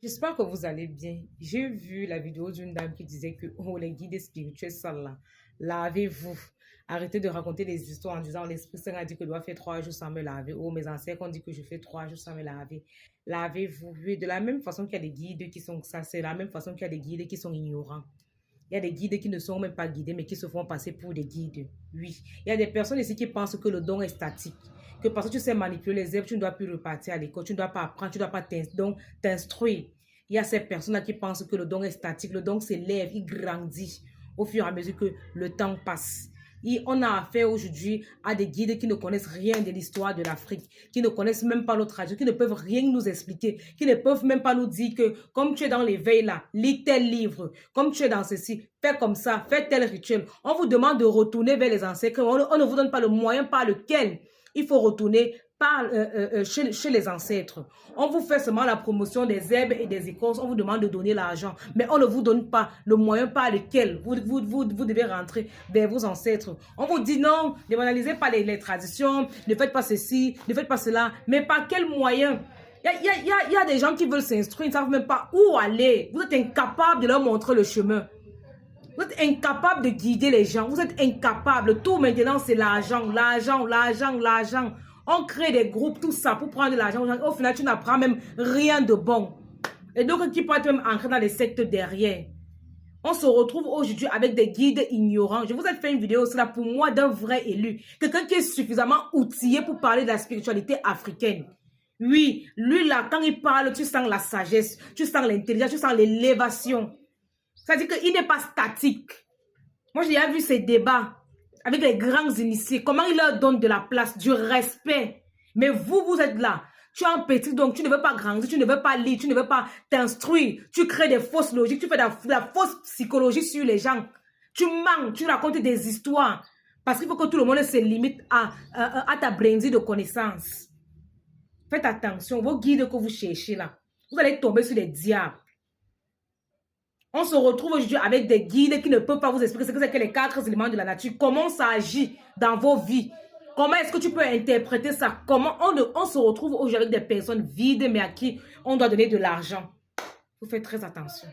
J'espère que vous allez bien. J'ai vu la vidéo d'une dame qui disait que oh, les guides spirituels sont là. Lavez-vous. Arrêtez de raconter des histoires en disant l'Esprit Saint a dit que je dois faire 3 jours sans me laver. Oh, mes ancêtres ont dit que je fais 3 jours sans me laver. Lavez-vous. Oui, de la même façon qu'il y a des guides qui sont ça, c'est la même façon qu'il y a des guides qui sont ignorants. Il y a des guides qui ne sont même pas guidés, mais qui se font passer pour des guides. Oui. Il y a des personnes ici qui pensent que le don est statique. Que parce que tu sais manipuler les herbes, tu ne dois plus repartir à l'école, tu ne dois pas apprendre, tu ne dois pas t'instruire. Il y a ces personnes-là qui pensent que le don est statique. Le don s'élève, il grandit au fur et à mesure que le temps passe. Et on a affaire aujourd'hui à des guides qui ne connaissent rien de l'histoire de l'Afrique, qui ne connaissent même pas notre radio, qui ne peuvent rien nous expliquer, qui ne peuvent même pas nous dire que comme tu es dans l'éveil là, lis tel livre, comme tu es dans ceci, fais comme ça, fais tel rituel. On vous demande de retourner vers les ancêtres, on ne vous donne pas le moyen par lequel il faut retourner chez les ancêtres. On vous fait seulement la promotion des herbes et des écorces, on vous demande de donner l'argent, mais on ne vous donne pas le moyen par lequel vous devez rentrer vers vos ancêtres. On vous dit non, ne banalisez pas les traditions, ne faites pas ceci, ne faites pas cela, mais par quel moyen? Il y a des gens qui veulent s'instruire, ils ne savent même pas où aller. Vous êtes incapable de leur montrer le chemin. Vous êtes incapable de guider les gens. Vous êtes incapable. Tout maintenant, c'est l'argent, l'argent, l'argent, l'argent. On crée des groupes, tout ça, pour prendre de l'argent. Au final, tu n'apprends même rien de bon. Et donc, qui peut être même ancré dans les sectes derrière. On se retrouve aujourd'hui avec des guides ignorants. Je vous ai fait une vidéo, cela pour moi, d'un vrai élu. Quelqu'un qui est suffisamment outillé pour parler de la spiritualité africaine. Oui, lui là, quand il parle, tu sens la sagesse, tu sens l'intelligence, tu sens l'élévation. C'est-à-dire qu'il n'est pas statique. Moi, j'ai déjà vu ces débats avec les grands initiés. Comment il leur donne de la place, du respect. Mais vous, vous êtes là. Tu es un petit, donc tu ne veux pas grandir, tu ne veux pas lire, tu ne veux pas t'instruire. Tu crées des fausses logiques, tu fais de la fausse psychologie sur les gens. Tu mens, tu racontes des histoires. Parce qu'il faut que tout le monde se limite à ta brindille de connaissances. Faites attention, vos guides que vous cherchez là. Vous allez tomber sur des diables. On se retrouve aujourd'hui avec des guides qui ne peuvent pas vous expliquer ce que c'est que les 4 éléments de la nature. Comment ça agit dans vos vies. Comment est-ce que tu peux interpréter ça? Comment on se retrouve aujourd'hui avec des personnes vides mais à qui on doit donner de l'argent. Il faut faire très attention.